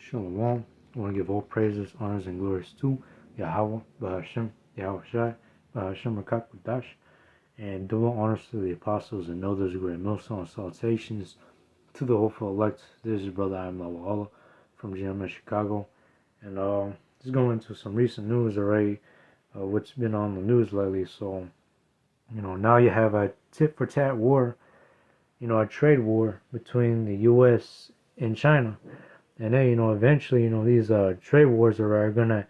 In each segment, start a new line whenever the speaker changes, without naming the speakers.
Shalom. I want to give all praises, honors, and glories to Yahweh, Bahashem, Yahweh Shai, Bahashem Rakakwadash, and double honors to the apostles and elders, great millstone, and salutations to the hopeful elect. This is your brother, I am Lawala from GMS Chicago. And just going into some recent news already, what's been on the news lately. So, now you have a tit for tat war, a trade war between the U.S. and China. And then, eventually, these trade wars are going to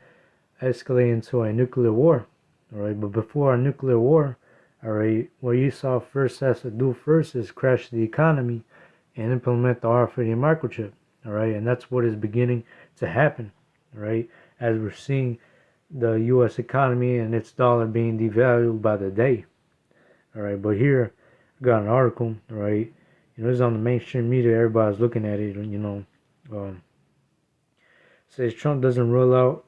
escalate into a nuclear war. All right. But before a nuclear war, all right, what Esau first has to do first is crash the economy and implement the R50 microchip. All right. And that's what is beginning to happen. All right. As we're seeing the U.S. economy and its dollar being devalued by the day. All right. But here, I got an article. All right. It's on the mainstream media. Everybody's looking at it. Says Trump doesn't rule out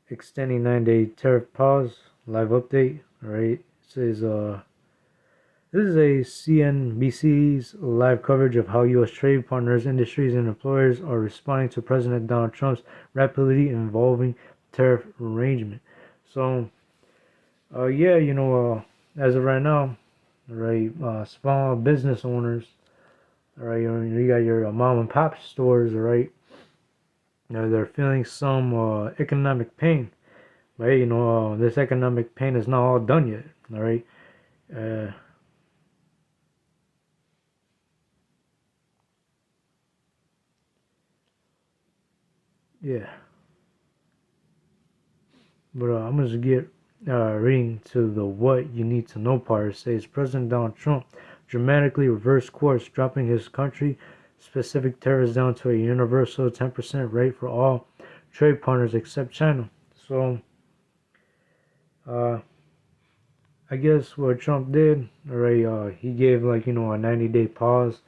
extending 9-day tariff pause. Live update. All right. Says this is a CNBC's live coverage of how U.S. trade partners, industries, and employers are responding to President Donald Trump's rapidly evolving tariff arrangement. So, as of right now, all right, small business owners, all right, you got your mom and pop stores, all right. They're feeling some economic pain. But hey, this economic pain is not all done yet. All right. Yeah. But I'm going to get reading to the what you need to know part. It says President Donald Trump dramatically reversed course, dropping his country specific tariffs down to a universal 10% rate for all trade partners except China. So, I guess what Trump did, alright, he gave a 90-day pause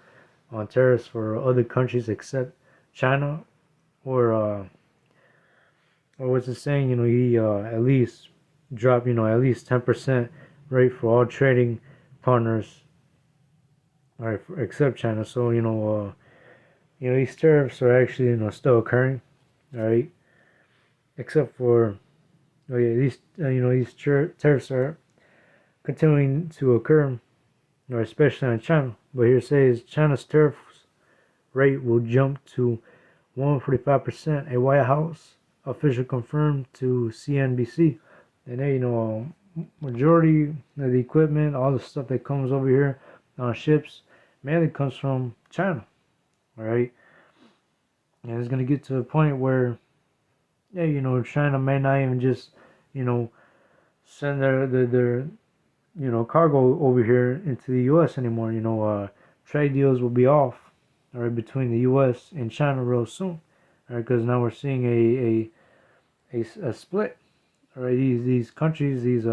on tariffs for other countries except China, or what's it saying? He at least dropped at least 10% rate for all trading partners, alright, except China. So these tariffs are actually still occurring, alright, except for these tariffs are continuing to occur, or especially on China. But here it says China's tariff rate will jump to 145%. A White House official confirmed to CNBC. And then, majority of the equipment, all the stuff that comes over here on ships, mainly comes from China. All right. And it's going to get to a point where, China may not even just, send their cargo over here into the U.S. anymore. Trade deals will be off, all right, between the U.S. and China real soon, all right, because now we're seeing a split, all right. These countries, these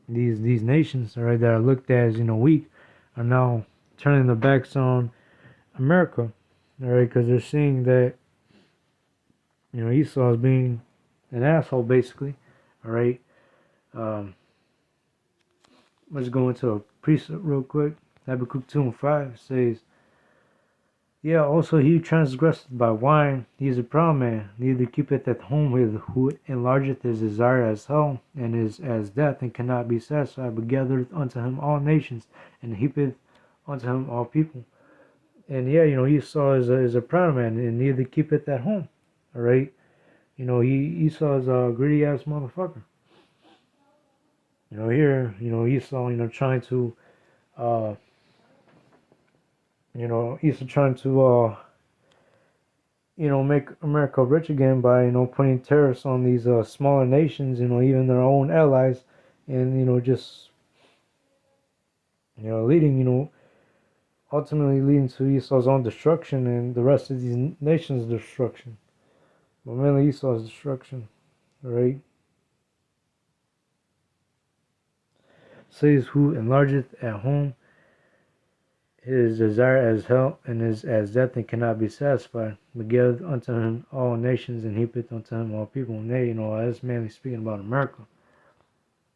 nations, all right, that are looked at as weak, are now turning their backs on America, all right, because they're seeing that Esau is being an asshole, basically, all right. Let's go into a precept real quick. Habakkuk 2:5 says, yeah, also he transgresseth by wine, he is a proud man, neither keepeth at home with who enlargeth his desire as hell, and is as death, and cannot be satisfied, but gathereth unto him all nations, and heapeth unto him all people. And Esau is a proud man, and neither keepeth at home. Alright? Esau is a greedy ass motherfucker. Here, Esau, trying to Esau trying to make America rich again by putting tariffs on these smaller nations, even their own allies, and just leading ultimately leading to Esau's own destruction and the rest of these nations' destruction, but mainly Esau's destruction. Right? Says who enlargeth at home his desire as hell, and is as death, and cannot be satisfied, but giveth unto him all nations, and heapeth unto him all people. And they, that's mainly speaking about America.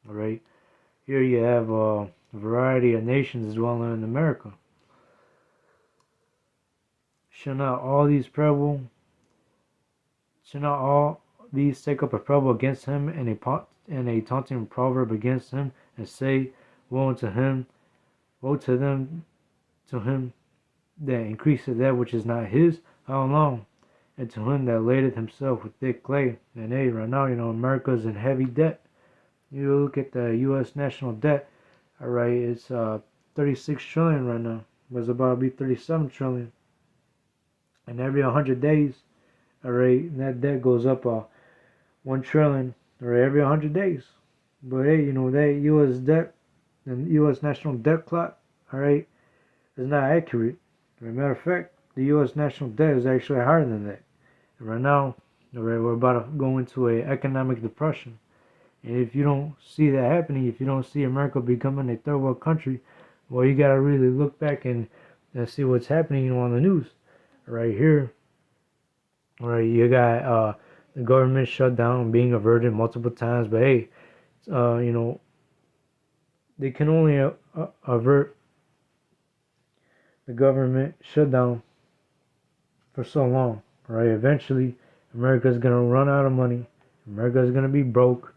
Alright. Here you have a variety of nations dwelling in America. Shall not all these parable, shall not all these take up a parable against him, and a taunting proverb against him, and say, Woe unto him, woe to them, to him that increaseth that which is not his, how long? And to him that ladeth himself with thick clay. And hey, right now, America's in heavy debt. You look at the U.S. national debt, all right, it's 36 trillion right now. It was about to be 37 trillion. And every 100 days, all right, that debt goes up 1 trillion, all right, every 100 days. But hey, that U.S. debt and U.S. national debt clock, all right, is not accurate. As a matter of fact, the U.S. national debt is actually higher than that. And right now, all right, we're about to go into an economic depression. And if you don't see that happening, if you don't see America becoming a third world country, well, you gotta really look back and see what's happening on the news. Right here, right, you got the government shut down, being averted multiple times. But hey, they can only avert the government shutdown for so long. Right, eventually, America's gonna run out of money. America's gonna be broke.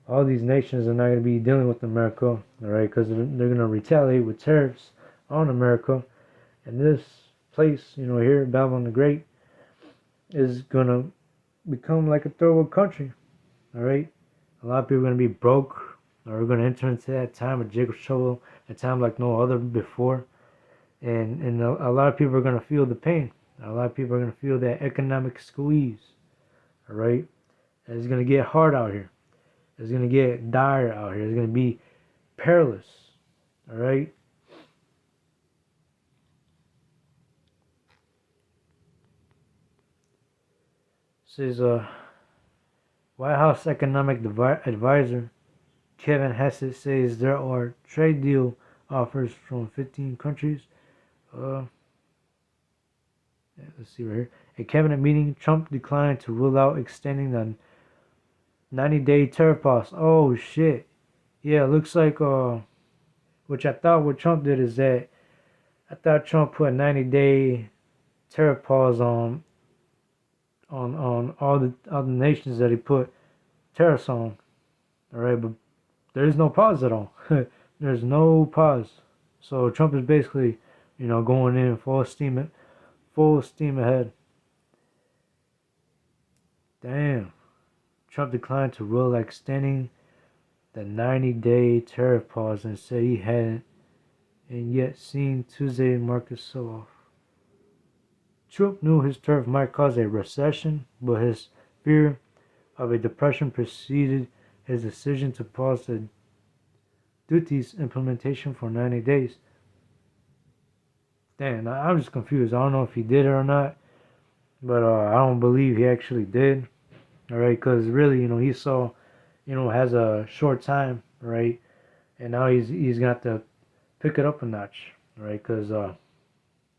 All these nations are not going to be dealing with America, all right, because they're going to retaliate with tariffs on America. And this place, here, Babylon the Great, is going to become like a third world country, all right? A lot of people are going to be broke, or we're going to enter into that time of Jacob's trouble, a time like no other before. And a lot of people are going to feel the pain. A lot of people are going to feel that economic squeeze, all right? And it's going to get hard out here. It's going to get dire out here. It's going to be perilous. All right? Says White House economic advisor Kevin Hassett says there are trade deal offers from 15 countries. Let's see right here. At cabinet meeting, Trump declined to rule out extending the 90-day tariff pause. Oh shit. Yeah, it looks like which I thought what Trump did is that I thought Trump put a 90-day tariff pause on all the nations that he put tariffs on. Alright, but there's no pause at all. There's no pause. So Trump is basically, going in full steam ahead. Damn. Trump declined to rule extending the 90-day tariff pause and said he hadn't, and yet seeing Tuesday markets sell off. Trump knew his tariff might cause a recession, but his fear of a depression preceded his decision to pause the duties implementation for 90 days. Damn, I'm just confused. I don't know if he did it or not, but I don't believe he actually did. All right, because really, he saw, has a short time, right, and now he's got to pick it up a notch, right, because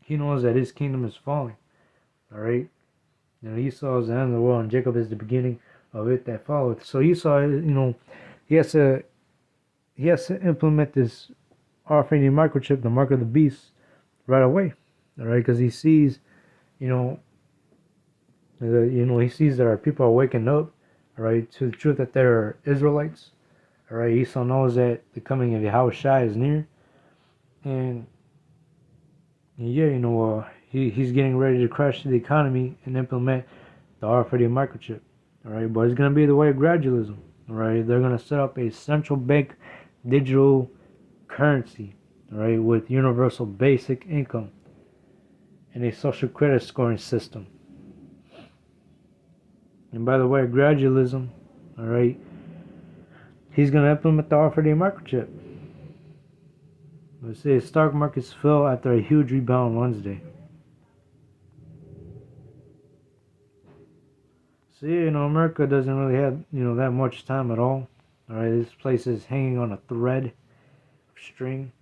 he knows that his kingdom is falling, all right. Esau is the end of the world, and Jacob is the beginning of it that followeth. So Esau, he has to implement this RFID microchip, the mark of the beast, right away, all right, because he sees, he sees that our people are waking up, all right, to the truth that they're Israelites. All right, Esau knows that the coming of Yahushua is near, and yeah, he's getting ready to crash the economy and implement the RFID microchip. All right, but it's gonna be the way of gradualism. All right, they're gonna set up a central bank digital currency, all right, with universal basic income and a social credit scoring system. And by the way, gradualism, all right, he's going to implement the RFID microchip. Let's say stock markets fell after a huge rebound Wednesday. So yeah, America doesn't really have, that much time at all. All right, this place is hanging on a thread of string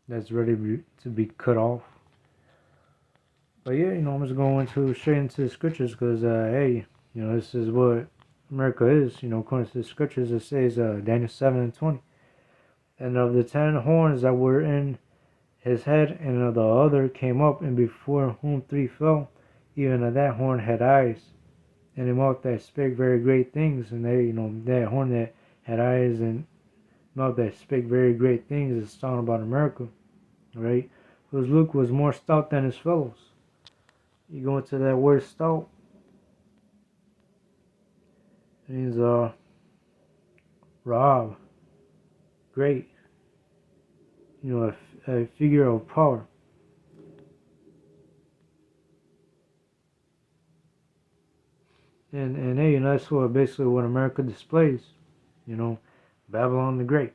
that's ready to be cut off. But yeah, I'm just going straight into the scriptures because, hey, this is what America is. According to the scriptures, it says Daniel 7:20. And of the 10 horns that were in his head and the other came up, and before whom three fell, even that horn had eyes, and a mouth that spake very great things. And they, that horn that had eyes and mouth that spake very great things is talking about America, right? Whose Luke was more stout than his fellows. You go into that word stout, it means Raab, great, a figure of power. And hey, that's what basically what America displays, you know, Babylon the Great.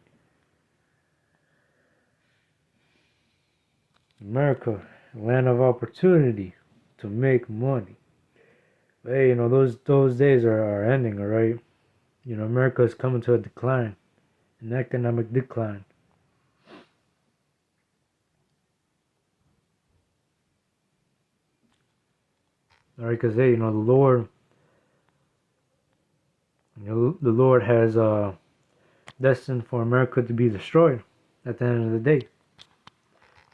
America, land of opportunity to make money. But hey, those days are ending, alright? America is coming to a decline, an economic decline. Alright, because hey, the Lord has destined for America to be destroyed at the end of the day.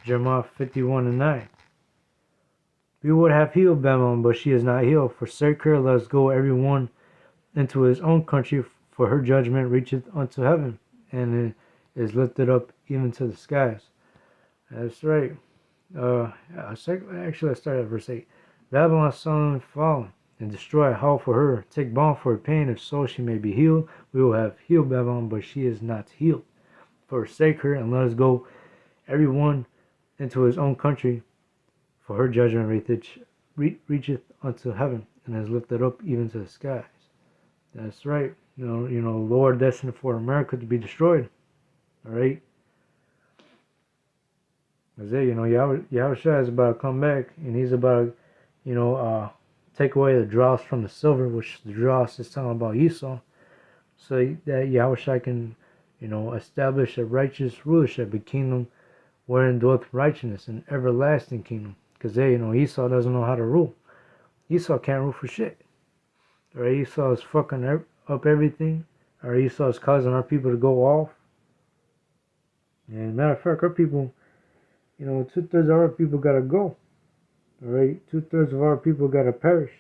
Jeremiah 51:9. We would have healed Babylon, but she is not healed. Forsake her, let us go every one into his own country, for her judgment reacheth unto heaven, and it is lifted up even to the skies. That's right. Actually, I started at verse 8. Babylon suddenly fallen, and destroy hell for her. Take balm for her pain, if so she may be healed. We will have healed Babylon, but she is not healed. Forsake her, and let us go every one into his own country, for her judgment reacheth unto heaven, and is lifted up even to the skies. That's right. Lord destined for America to be destroyed. All right. Because Yahushua is about to come back, and he's about to, take away the dross from the silver, which the dross is talking about Esau, so that Yahushua can, establish a righteous rulership, a kingdom wherein dwelleth righteousness, an everlasting kingdom. Because Esau doesn't know how to rule. Esau can't rule for shit. Or Esau is fucking up everything. Or Esau is causing our people to go off. And matter of fact, our people, 2/3 of our people gotta go. Alright? 2/3 of our people gotta perish.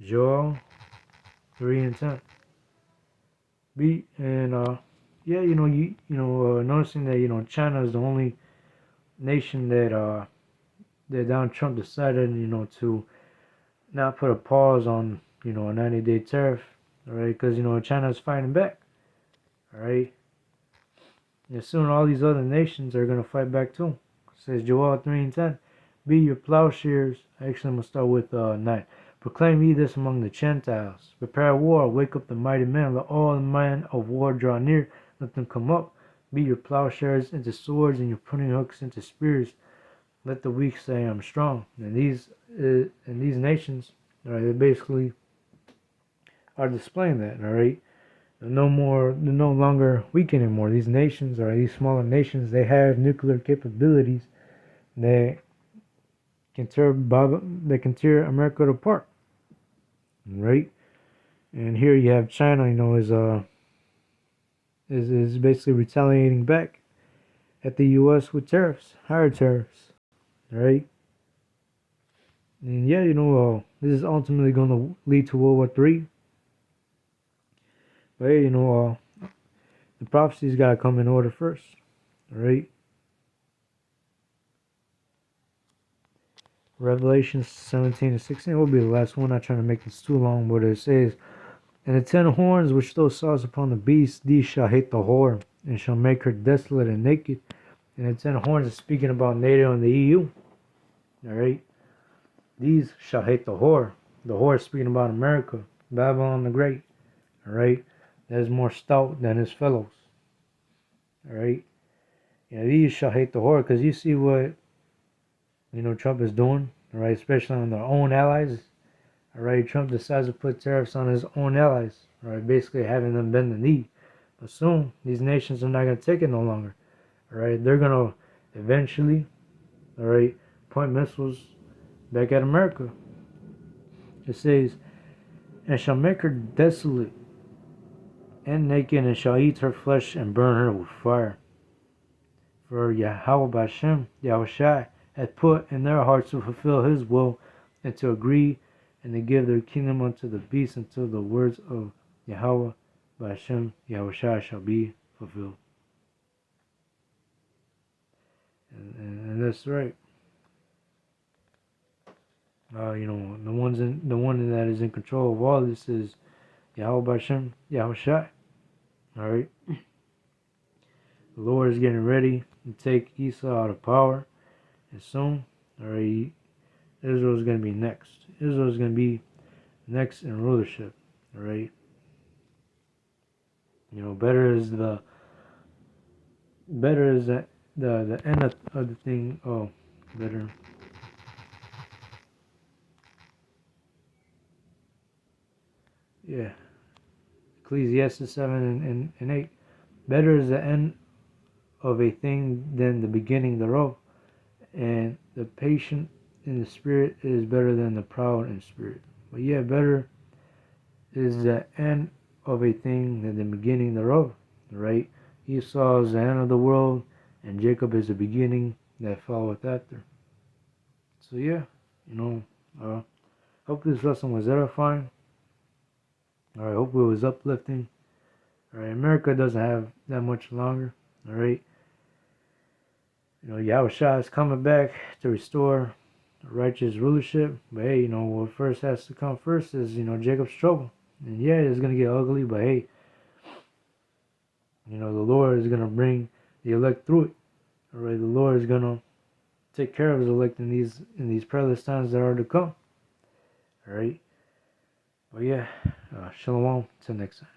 Joel 3:10. Noticing that China is the only nation that Donald Trump decided to not put a pause on a 90-day tariff, all right? Because China is fighting back, all right. And soon all these other nations are gonna fight back too. It says Joel 3:10. Be your plowshares. Actually, I'm gonna start with 9. Proclaim ye this among the Gentiles. Prepare war, wake up the mighty men, let all the men of war draw near, let them come up. Beat your plowshares into swords and your pruning hooks into spears. Let the weak say, I'm strong. And these nations, they basically are displaying that, alright? They're no longer weak anymore. These nations, these smaller nations, they have nuclear capabilities. They can tear America apart. Right? And here you have China, is basically retaliating back at the US with tariffs, higher tariffs. Right? And this is ultimately going to lead to World War III. But hey, the prophecies got to come in order first. Alright? Revelation 17:16 will be the last one. Not trying to make this too long, but it says, and the 10 horns which thou sawest upon the beast, these shall hate the whore, and shall make her desolate and naked. And the 10 horns is speaking about NATO and the EU. Alright? These shall hate the whore. The whore is speaking about America, Babylon the Great. Alright? That is more stout than his fellows. Alright? These shall hate the whore, because you see what Trump is doing, alright, especially on their own allies. Alright, Trump decides to put tariffs on his own allies, alright, basically having them bend the knee. But soon, these nations are not going to take it no longer. Alright, they're going to eventually, alright, point missiles back at America. It says, and shall make her desolate and naked, and shall eat her flesh and burn her with fire. For Yahweh Bashem, Yahushai, hath put in their hearts to fulfill his will, and to agree, and to give their kingdom unto the beast until the words of Yahweh Bashem, Yahushai shall be fulfilled. And that's right. The one that is in control of all this is Yahweh Bashem, Yahushai. All right. The Lord is getting ready to take Esau out of power, and soon, all right, Israel is going to be next. Israel is going to be next in rulership. All right. Better is the end of the thing. Oh, better. Yeah. Ecclesiastes 7 and 8. Better is the end of a thing than the beginning thereof, and the patient in the spirit is better than the proud in spirit. But yeah, better is the end of a thing than the beginning thereof, right? Esau is the end of the world, and Jacob is the beginning that followeth after. So yeah, hope this lesson was edifying. Alright, hope it was uplifting. Alright, America doesn't have that much longer. Alright. Yahushua is coming back to restore righteous rulership. But hey, what first has to come first is, Jacob's trouble. And yeah, it's going to get ugly, but hey, the Lord is going to bring the elect through it. Alright, the Lord is going to take care of his elect in these perilous times that are to come. Alright. But yeah, shalom. Till next time.